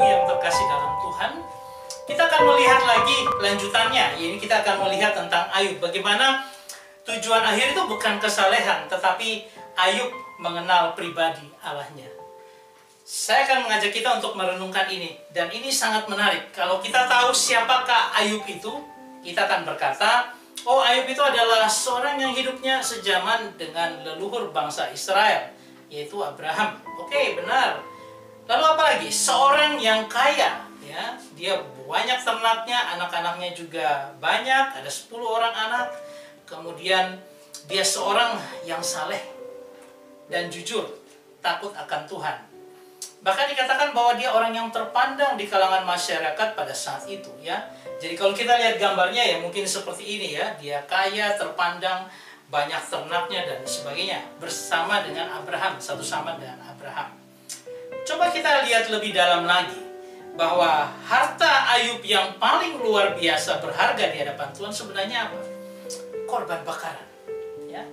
Ibu yang terkasih dalam Tuhan, kita akan melihat lagi lanjutannya. Ini kita akan melihat tentang Ayub. Bagaimana tujuan akhir itu bukan kesalehan, tetapi Ayub mengenal pribadi Allahnya. Saya akan mengajak kita untuk merenungkan ini. Dan ini sangat menarik. Kalau kita tahu siapakah Ayub itu, kita akan berkata, oh, Ayub itu adalah seorang yang hidupnya sejaman dengan leluhur bangsa Israel, yaitu Abraham. Oke, benar. Lalu apa lagi? Seorang yang kaya, ya. Dia banyak ternaknya, anak-anaknya juga banyak, ada 10 orang anak. Kemudian dia seorang yang saleh dan jujur, takut akan Tuhan. Bahkan dikatakan bahwa dia orang yang terpandang di kalangan masyarakat pada saat itu, ya. Jadi kalau kita lihat gambarnya ya mungkin seperti ini ya. Dia kaya, terpandang, banyak ternaknya dan sebagainya. Bersama dengan Abraham, satu sama dengan Abraham. Coba kita lihat lebih dalam lagi. Bahwa harta Ayub yang paling luar biasa berharga di hadapan Tuhan sebenarnya apa? Korban bakaran. Ya.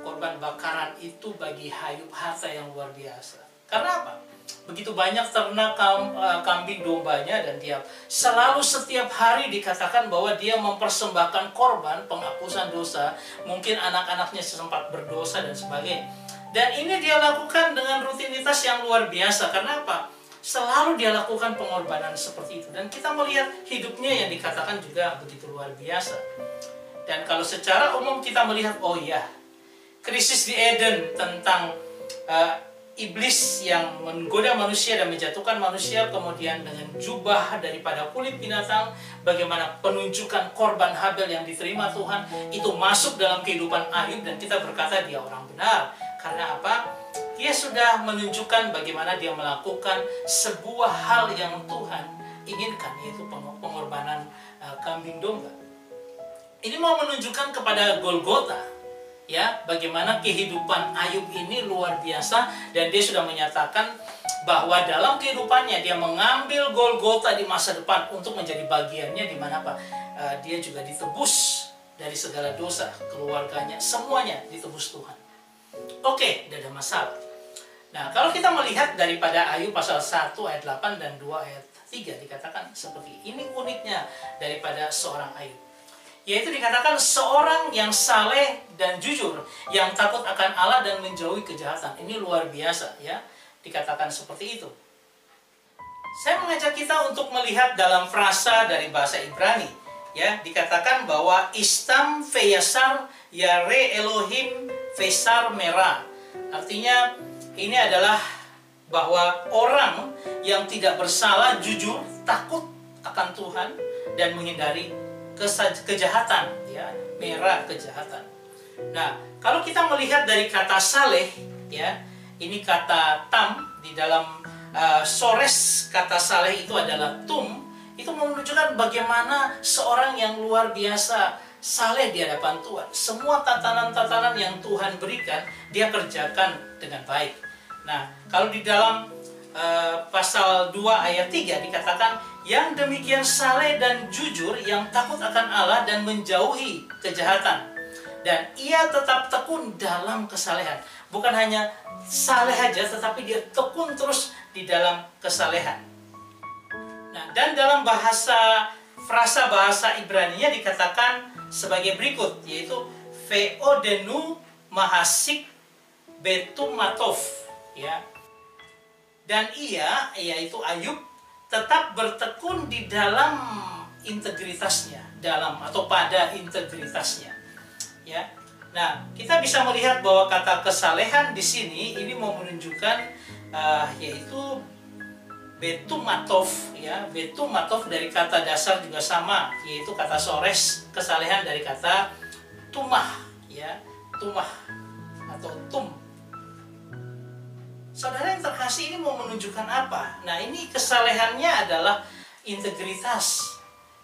Korban bakaran itu bagi Ayub harta yang luar biasa. Karena apa? Begitu banyak ternak kambing dombanya dan dia selalu setiap hari dikatakan bahwa dia mempersembahkan korban penghapusan dosa. Mungkin anak-anaknya sempat berdosa dan sebagainya. Dan ini dia lakukan dengan rutinitas yang luar biasa. Karena apa? Selalu dia lakukan pengorbanan seperti itu. Dan kita melihat hidupnya yang dikatakan juga begitu luar biasa. Dan kalau secara umum kita melihat, oh iya, krisis di Eden tentang iblis yang menggoda manusia dan menjatuhkan manusia, kemudian dengan jubah daripada kulit binatang, bagaimana penunjukan korban Habel yang diterima Tuhan, itu masuk dalam kehidupan Ayub dan kita berkata dia orang benar. Karena apa? Dia sudah menunjukkan bagaimana dia melakukan sebuah hal yang Tuhan inginkan, yaitu pengorbanan kambing domba. Ini mau menunjukkan kepada Golgota, ya, bagaimana kehidupan Ayub ini luar biasa. Dan dia sudah menyatakan bahwa dalam kehidupannya dia mengambil Golgota di masa depan untuk menjadi bagiannya, di mana apa? Dia juga ditebus dari segala dosa, keluarganya, semuanya ditebus Tuhan. Oke, tidak ada masalah. Nah, kalau kita melihat daripada Ayub pasal 1 ayat 8 dan 2 ayat 3 dikatakan seperti ini uniknya daripada seorang Ayub. Yaitu dikatakan seorang yang saleh dan jujur, yang takut akan Allah dan menjauhi kejahatan. Ini luar biasa, ya. Dikatakan seperti itu. Saya mengajak kita untuk melihat dalam frasa dari bahasa Ibrani, ya. Dikatakan bahwa Istam Feyasar Yare Elohim Fesar Merah. Artinya ini adalah bahwa orang yang tidak bersalah, jujur, takut akan Tuhan dan menghindari kejahatan, ya, merah kejahatan. Nah, kalau kita melihat dari kata saleh, ya, ini kata tam di dalam sores kata saleh itu adalah tum, itu menunjukkan bagaimana seorang yang luar biasa saleh di hadapan Tuhan. Semua tatanan-tatanan yang Tuhan berikan, dia kerjakan dengan baik. Nah, kalau di dalam pasal 2 ayat 3 dikatakan, yang demikian saleh dan jujur, yang takut akan Allah dan menjauhi kejahatan. Dan ia tetap tekun dalam kesalehan. Bukan hanya saleh saja, tetapi dia tekun terus di dalam kesalehan. Nah, dan dalam frasa bahasa Ibrani-nya dikatakan sebagai berikut, yaitu Ve'odenu mahasik betumatov, ya. Dan ia, yaitu Ayub, tetap bertekun di dalam integritasnya, dalam atau pada integritasnya, ya. Nah, kita bisa melihat bahwa kata kesalehan di sini ini mau menunjukkan yaitu betumatov, ya. Betumatov dari kata dasar juga sama, yaitu kata sores, kesalehan dari kata tumah, ya, tumah atau tum. Saudara yang terkasih, ini mau menunjukkan apa? Nah, ini kesalehannya adalah integritas,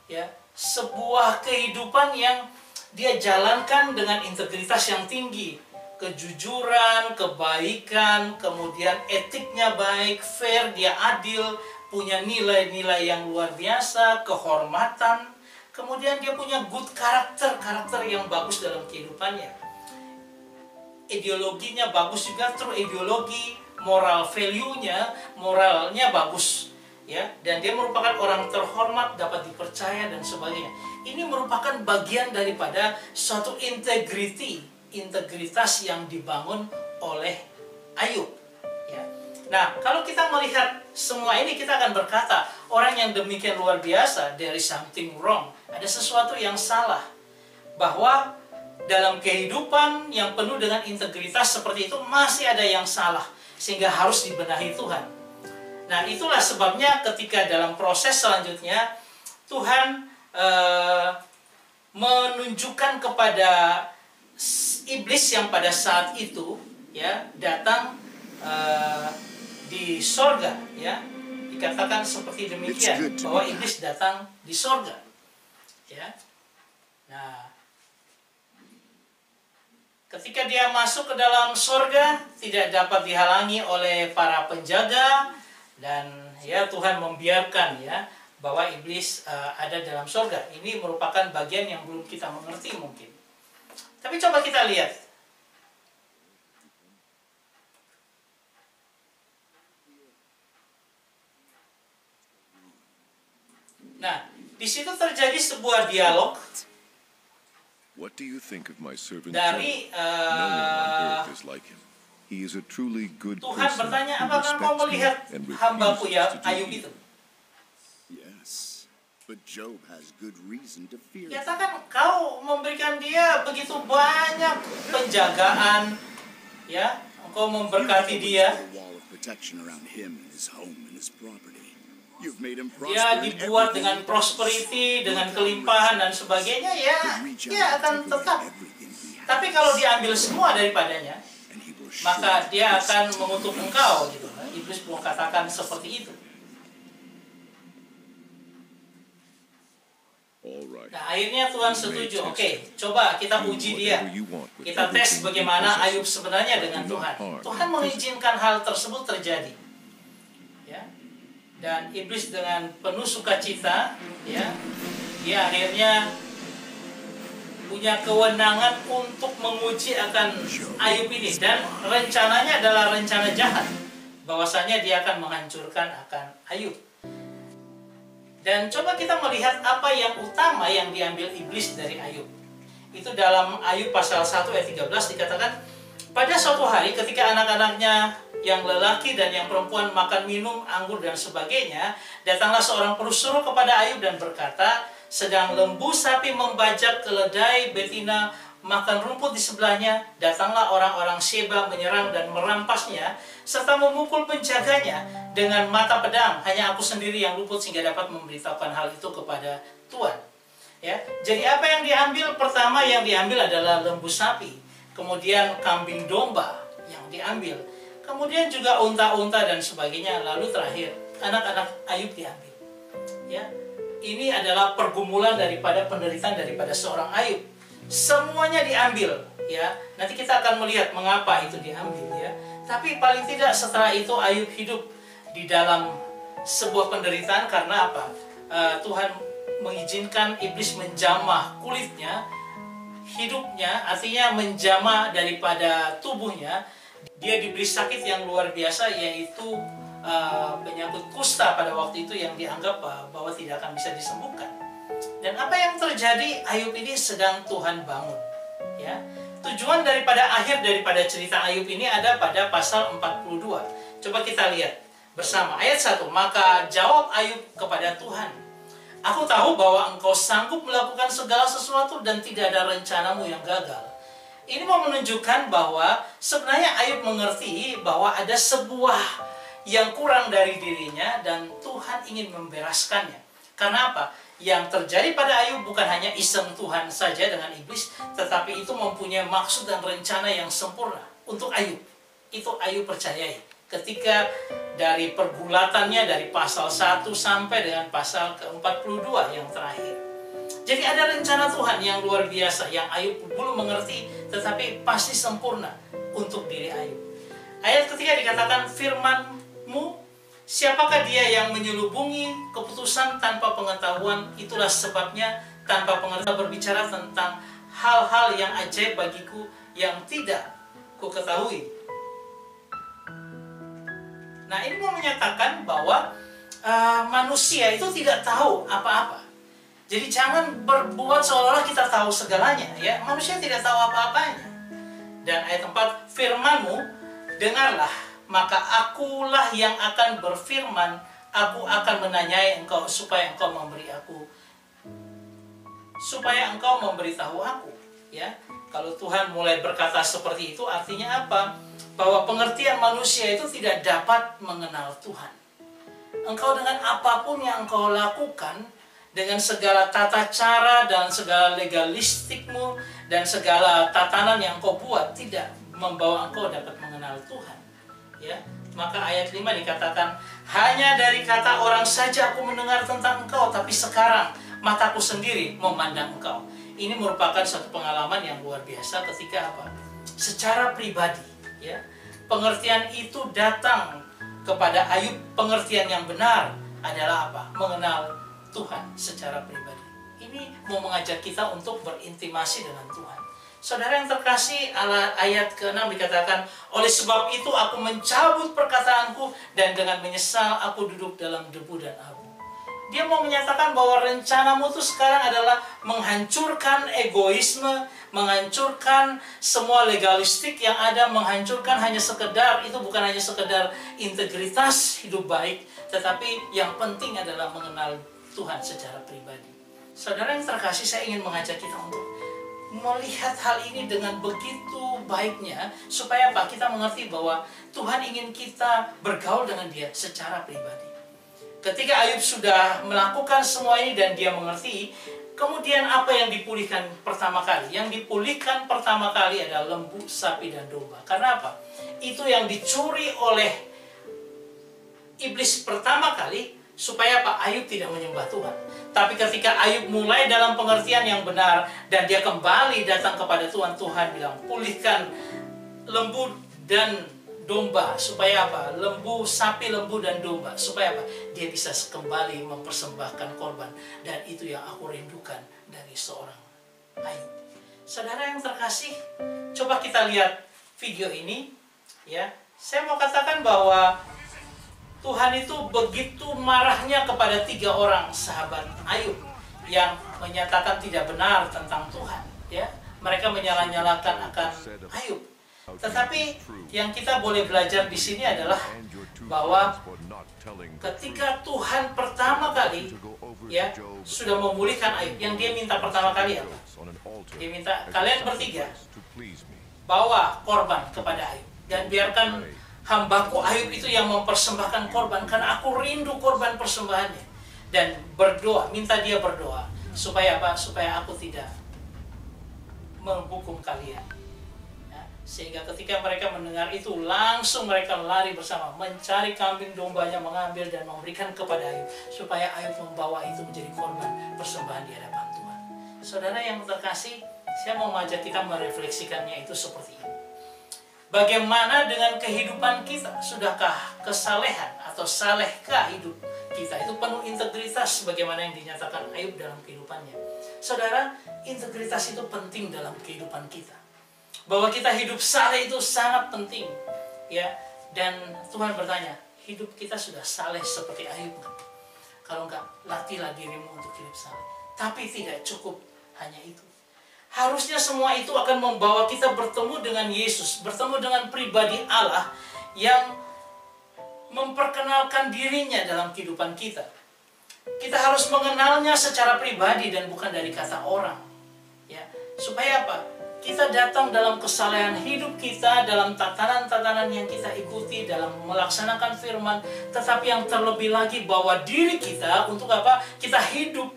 ya, sebuah kehidupan yang dia jalankan dengan integritas yang tinggi, kejujuran, kebaikan, kemudian etiknya baik, fair, dia adil, punya nilai-nilai yang luar biasa, kehormatan, kemudian dia punya good karakter yang bagus dalam kehidupannya. Ideologinya bagus juga, true ideologi, moral value-nya, moralnya bagus. ya, dan dia merupakan orang terhormat, dapat dipercaya dan sebagainya. Ini merupakan bagian daripada suatu integritas yang dibangun oleh Ayub, ya. Nah, kalau kita melihat semua ini, kita akan berkata, orang yang demikian luar biasa, there is something wrong, ada sesuatu yang salah, bahwa dalam kehidupan yang penuh dengan integritas seperti itu masih ada yang salah, sehingga harus dibenahi Tuhan. Nah, itulah sebabnya ketika dalam proses selanjutnya Tuhan menunjukkan kepada iblis yang pada saat itu, ya, datang di sorga, ya, dikatakan seperti demikian, bahwa iblis datang di sorga, ya. Nah, ketika dia masuk ke dalam sorga, tidak dapat dihalangi oleh para penjaga, dan ya Tuhan membiarkan, ya, bahwa iblis ada dalam sorga. Ini merupakan bagian yang belum kita mengerti mungkin. Tapi coba kita lihat. Nah, di situ terjadi sebuah dialog. What do you think of my servant dari Job? No one on earth is like him. He is a truly good Tuhan person bertanya, who apakah kau respects me melihat and hambaku refuses ya to do Ayub evil. itu? Yes, but Job has good reason to fear. Nyatakan kau memberikan dia begitu banyak penjagaan, ya, engkau memberkati dia. A wall of protection around him and his home and his property. You've made him Dia prosper in dibuat everything dengan he does. prosperity, dengan kelimpahan dan sebagainya, ya, But reach out dia and akan take away tetap. everything he has, Tapi kalau diambil semua daripadanya, and he will maka surely dia akan listen to mengutuk you. engkau, gitu. Iblis belum katakan seperti itu. All right. Nah, akhirnya Tuhan setuju. Oke, coba kita Do uji dia. whatever you want with Kita tes everything you bagaimana possess. Ayub sebenarnya dengan Do not Tuhan. harm Tuhan him mengizinkan hal tersebut terjadi, ya. Dan iblis dengan penuh sukacita, ya, dia akhirnya punya kewenangan untuk menguji akan Ayub ini, dan rencananya adalah rencana jahat, bahwasanya dia akan menghancurkan akan Ayub. Dan coba kita melihat apa yang utama yang diambil iblis dari Ayub. Itu dalam Ayub pasal 1 ayat 13 dikatakan, pada suatu hari ketika anak-anaknya yang lelaki dan yang perempuan makan minum anggur dan sebagainya, datanglah seorang pesuruh kepada Ayub dan berkata, sedang lembu sapi membajak keledai betina makan rumput di sebelahnya, datanglah orang-orang Sheba menyerang dan merampasnya, serta memukul penjaganya dengan mata pedang. Hanya aku sendiri yang luput sehingga dapat memberitahukan hal itu kepada Tuhan. Ya, jadi apa yang diambil? Pertama yang diambil adalah lembu sapi, kemudian kambing domba yang diambil, kemudian juga unta-unta dan sebagainya, lalu terakhir anak-anak Ayub diambil. Ya, ini adalah pergumulan daripada penderitaan daripada seorang Ayub. Semuanya diambil, ya. Nanti kita akan melihat mengapa itu diambil, ya. Tapi paling tidak setelah itu Ayub hidup di dalam sebuah penderitaan karena apa? Tuhan mengizinkan iblis menjamah kulitnya, hidupnya, artinya menjamah daripada tubuhnya. Dia diberi sakit yang luar biasa, yaitu penyakit kusta pada waktu itu yang dianggap bahwa tidak akan bisa disembuhkan. Dan apa yang terjadi? Ayub ini sedang Tuhan bangun, ya. Tujuan daripada akhir daripada cerita Ayub ini ada pada pasal 42. Coba kita lihat bersama ayat 1. Maka jawab Ayub kepada Tuhan, aku tahu bahwa engkau sanggup melakukan segala sesuatu dan tidak ada rencanamu yang gagal. Ini mau menunjukkan bahwa sebenarnya Ayub mengerti bahwa ada sebuah yang kurang dari dirinya dan Tuhan ingin membereskannya. Karena apa? Yang terjadi pada Ayub bukan hanya iseng Tuhan saja dengan iblis, tetapi itu mempunyai maksud dan rencana yang sempurna untuk Ayub. Itu Ayub percayai. Ketika dari pergulatannya dari pasal 1 sampai dengan pasal ke-42 yang terakhir. Jadi ada rencana Tuhan yang luar biasa yang Ayub belum mengerti, tetapi pasti sempurna untuk diri Ayub. Ayat ketiga dikatakan, firman-Mu, siapakah dia yang menyelubungi keputusan tanpa pengetahuan? Itulah sebabnya tanpa pengetahuan berbicara tentang hal-hal yang ajaib bagiku yang tidak ku ketahui. Nah, ini mau menyatakan bahwa manusia itu tidak tahu apa-apa. Jadi jangan berbuat seolah-olah kita tahu segalanya, ya. Manusia tidak tahu apa-apanya. Dan ayat 4, firman-Mu, dengarlah, maka akulah yang akan berfirman, aku akan menanyai engkau supaya engkau memberitahu aku, ya. Kalau Tuhan mulai berkata seperti itu, artinya apa? Bahwa pengertian manusia itu tidak dapat mengenal Tuhan. Engkau dengan apapun yang engkau lakukan, dengan segala tata cara dan segala legalistikmu dan segala tatanan yang engkau buat, tidak membawa engkau dapat mengenal Tuhan, ya. Maka ayat 5 dikatakan, hanya dari kata orang saja aku mendengar tentang engkau, tapi sekarang mataku sendiri memandang engkau. Ini merupakan satu pengalaman yang luar biasa ketika apa? Secara pribadi, ya. Pengertian itu datang kepada Ayub. Pengertian yang benar adalah apa? Mengenal Tuhan secara pribadi. Ini mau mengajak kita untuk berintimasi dengan Tuhan. Saudara yang terkasih, ayat ke-6 dikatakan, oleh sebab itu aku mencabut perkataanku dan dengan menyesal aku duduk dalam debu dan abu. Dia mau menyatakan bahwa rencanamu itu sekarang adalah menghancurkan egoisme, menghancurkan semua legalistik yang ada, menghancurkan hanya sekedar, itu bukan hanya sekedar integritas hidup baik, tetapi yang penting adalah mengenal Tuhan secara pribadi. Saudara yang terkasih, saya ingin mengajak kita untuk melihat hal ini dengan begitu baiknya, supaya apa? Kita mengerti bahwa Tuhan ingin kita bergaul dengan Dia secara pribadi. Ketika Ayub sudah melakukan semua ini dan dia mengerti, kemudian apa yang dipulihkan pertama kali? Yang dipulihkan pertama kali adalah lembu, sapi, dan domba. Karena apa? Itu yang dicuri oleh iblis pertama kali, supaya apa? Ayub tidak menyembah Tuhan. Tapi ketika Ayub mulai dalam pengertian yang benar dan dia kembali datang kepada Tuhan, Tuhan bilang, pulihkan lembu dan domba, supaya apa? Lembu, sapi, lembu, dan domba, supaya apa? Dia bisa kembali mempersembahkan korban. Dan itu yang aku rindukan dari seorang Ayub. Saudara yang terkasih, coba kita lihat video ini, ya. Saya mau katakan bahwa Tuhan itu begitu marahnya kepada 3 orang sahabat Ayub yang menyatakan tidak benar tentang Tuhan, ya. Mereka menyalah-nyalahkan akan Ayub. Tetapi yang kita boleh belajar di sini adalah bahwa ketika Tuhan pertama kali, ya, sudah memulihkan Ayub, yang dia minta pertama kali apa? Dia minta kalian bertiga bawa korban kepada Ayub dan biarkan hambaku Ayub itu yang mempersembahkan korban, karena aku rindu korban persembahannya. Dan berdoa, minta dia berdoa supaya apa? Supaya aku tidak menghukum kalian. Sehingga ketika mereka mendengar itu, langsung mereka lari bersama, mencari kambing dombanya, mengambil dan memberikan kepada Ayub, supaya Ayub membawa itu menjadi korban persembahan di hadapan Tuhan. Saudara yang terkasih, saya mau mengajak kita merefleksikannya itu seperti ini. Bagaimana dengan kehidupan kita? Sudahkah kesalehan atau salehkah hidup kita itu penuh integritas sebagaimana yang dinyatakan Ayub dalam kehidupannya? Saudara, integritas itu penting dalam kehidupan kita. Bahwa kita hidup saleh itu sangat penting, ya. Dan Tuhan bertanya, hidup kita sudah saleh seperti Ayub kan? Kalau enggak, latihlah dirimu untuk hidup saleh. Tapi tidak cukup hanya itu. Harusnya semua itu akan membawa kita bertemu dengan Yesus, bertemu dengan pribadi Allah yang memperkenalkan dirinya dalam kehidupan kita. Kita harus mengenalnya secara pribadi dan bukan dari kata orang, ya. Supaya apa? Kita datang dalam kesalehan hidup kita, dalam tatanan-tatanan yang kita ikuti, dalam melaksanakan firman, tetapi yang terlebih lagi bahwa diri kita untuk apa? Kita hidup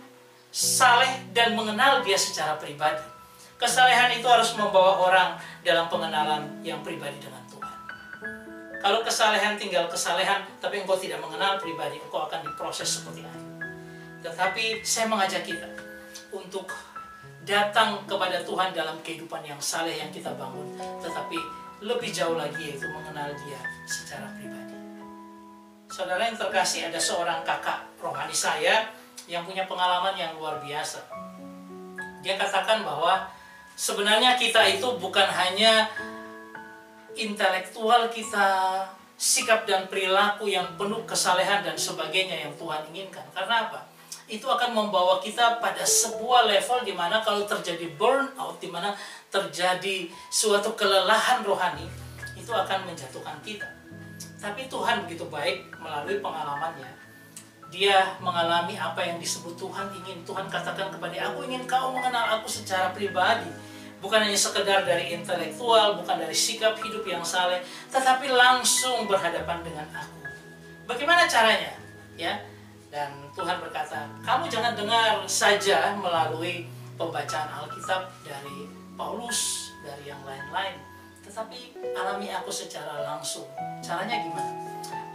saleh dan mengenal Dia secara pribadi. Kesalehan itu harus membawa orang dalam pengenalan yang pribadi dengan Tuhan. Kalau kesalehan tinggal kesalehan, tapi engkau tidak mengenal pribadi, engkau akan diproses seperti Ayub. Tetapi saya mengajak kita untuk datang kepada Tuhan dalam kehidupan yang saleh yang kita bangun, tetapi lebih jauh lagi yaitu mengenal Dia secara pribadi. Saudara yang terkasih, ada seorang kakak rohani saya yang punya pengalaman yang luar biasa. Dia katakan bahwa sebenarnya kita itu bukan hanya intelektual kita sikap dan perilaku yang penuh kesalehan dan sebagainya yang Tuhan inginkan. Karena apa? Itu akan membawa kita pada sebuah level di mana kalau terjadi burnout, di mana terjadi suatu kelelahan rohani, itu akan menjatuhkan kita. Tapi Tuhan begitu baik melalui pengalamannya. Dia mengalami apa yang disebut Tuhan ingin. Tuhan katakan kepada aku ingin kau mengenal aku secara pribadi. Bukan hanya sekedar dari intelektual, bukan dari sikap hidup yang saleh, tetapi langsung berhadapan dengan aku. Bagaimana caranya? Ya. Dan Tuhan berkata, kamu jangan dengar saja melalui pembacaan Alkitab dari Paulus, dari yang lain-lain, tetapi alami aku secara langsung. Caranya gimana?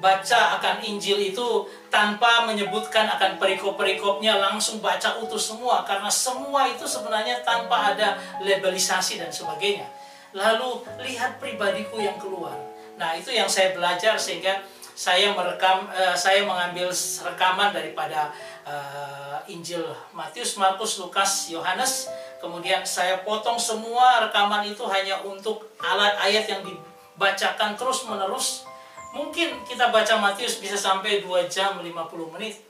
Baca akan Injil itu tanpa menyebutkan akan perikop-perikopnya, langsung baca utuh semua, karena semua itu sebenarnya tanpa ada labelisasi dan sebagainya. Lalu lihat pribadiku yang keluar. Nah, itu yang saya belajar sehingga saya mengambil rekaman daripada Injil Matius, Markus, Lukas, Yohanes. Kemudian saya potong semua rekaman itu hanya untuk ayat yang dibacakan terus-menerus. Mungkin kita baca Matius bisa sampai 2 jam 50 menit.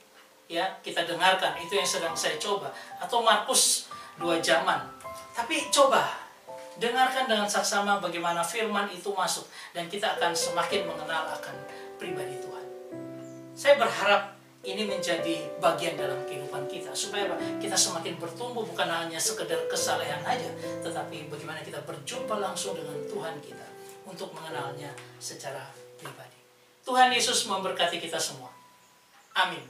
Ya, kita dengarkan, itu yang sedang saya coba. Atau Markus 2 jaman. Tapi coba dengarkan dengan saksama bagaimana firman itu masuk, dan kita akan semakin mengenal akan pribadi Tuhan. Saya berharap ini menjadi bagian dalam kehidupan kita, supaya kita semakin bertumbuh, bukan hanya sekedar kesalehan aja, tetapi bagaimana kita berjumpa langsung dengan Tuhan kita untuk mengenalnya secara pribadi. Tuhan Yesus memberkati kita semua. Amin.